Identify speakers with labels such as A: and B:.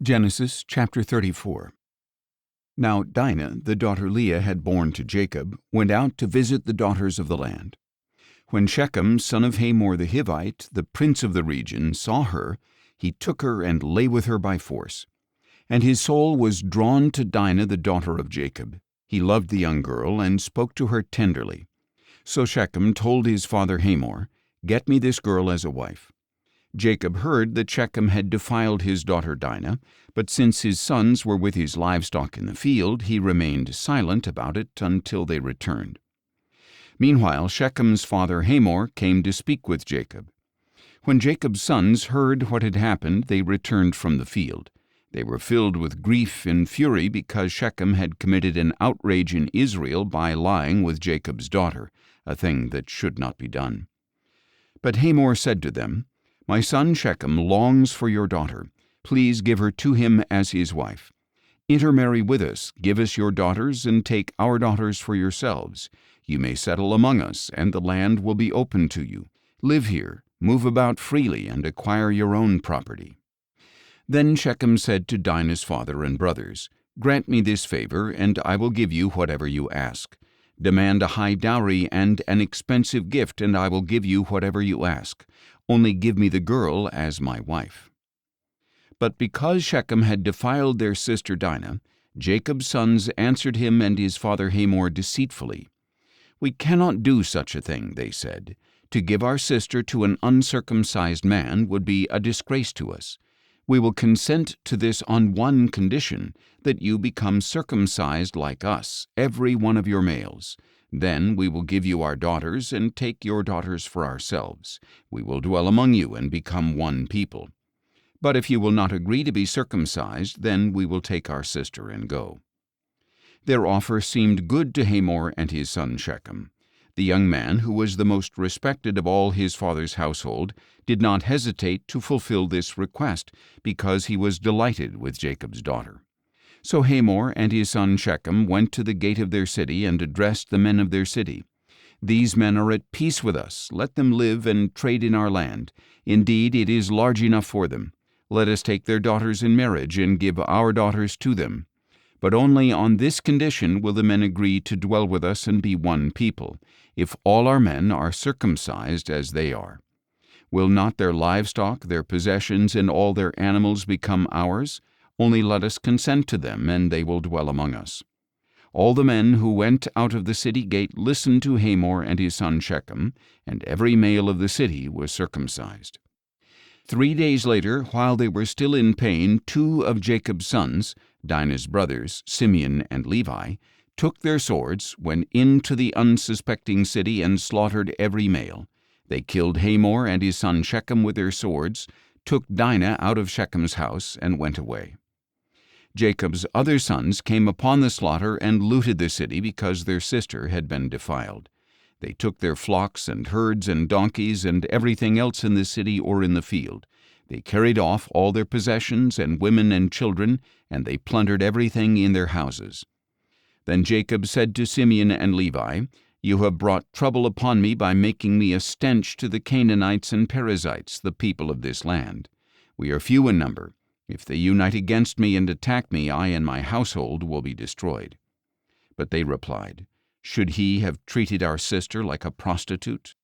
A: Genesis chapter 34. Now Dinah, the daughter Leah had borne to Jacob, went out to visit the daughters of the land. When Shechem, son of Hamor the Hivite, the prince of the region, saw her, he took her and lay with her by force. And his soul was drawn to Dinah, the daughter of Jacob. He loved the young girl and spoke to her tenderly. So Shechem told his father Hamor, "Get me this girl as a wife." Jacob heard that Shechem had defiled his daughter Dinah, but since his sons were with his livestock in the field, he remained silent about it until they returned. Meanwhile, Shechem's father Hamor came to speak with Jacob. When Jacob's sons heard what had happened, they returned from the field. They were filled with grief and fury because Shechem had committed an outrage in Israel by lying with Jacob's daughter, a thing that should not be done. But Hamor said to them, "My son Shechem longs for your daughter. Please give her to him as his wife. Intermarry with us, give us your daughters, and take our daughters for yourselves. You may settle among us, and the land will be open to you. Live here, move about freely, and acquire your own property." Then Shechem said to Dinah's father and brothers, "Grant me this favor, and I will give you whatever you ask. Demand a high dowry and an expensive gift, and I will give you whatever you ask. Only give me the girl as my wife." But because Shechem had defiled their sister Dinah, Jacob's sons answered him and his father Hamor deceitfully. "We cannot do such a thing," they said. "To give our sister to an uncircumcised man would be a disgrace to us. We will consent to this on one condition, that you become circumcised like us, every one of your males. Then we will give you our daughters and take your daughters for ourselves. We will dwell among you and become one people. But if you will not agree to be circumcised, then we will take our sister and go." Their offer seemed good to Hamor and his son Shechem. The young man, who was the most respected of all his father's household, did not hesitate to fulfill this request, because he was delighted with Jacob's daughter. So Hamor and his son Shechem went to the gate of their city and addressed the men of their city. "These men are at peace with us. Let them live and trade in our land. Indeed, it is large enough for them. Let us take their daughters in marriage and give our daughters to them. But only on this condition will the men agree to dwell with us and be one people, if all our men are circumcised as they are. Will not their livestock, their possessions, and all their animals become ours? Only let us consent to them, and they will dwell among us." All the men who went out of the city gate listened to Hamor and his son Shechem, and every male of the city was circumcised. 3 days later, while they were still in pain, 2 of Jacob's sons, Dinah's brothers, Simeon and Levi, took their swords, went into the unsuspecting city, and slaughtered every male. They killed Hamor and his son Shechem with their swords, took Dinah out of Shechem's house, and went away. Jacob's other sons came upon the slaughter and looted the city because their sister had been defiled. They took their flocks and herds and donkeys and everything else in the city or in the field. They carried off all their possessions and women and children, and they plundered everything in their houses. Then Jacob said to Simeon and Levi, "You have brought trouble upon me by making me a stench to the Canaanites and Perizzites, the people of this land. We are few in number. If they unite against me and attack me, I and my household will be destroyed." But they replied, "Should he have treated our sister like a prostitute?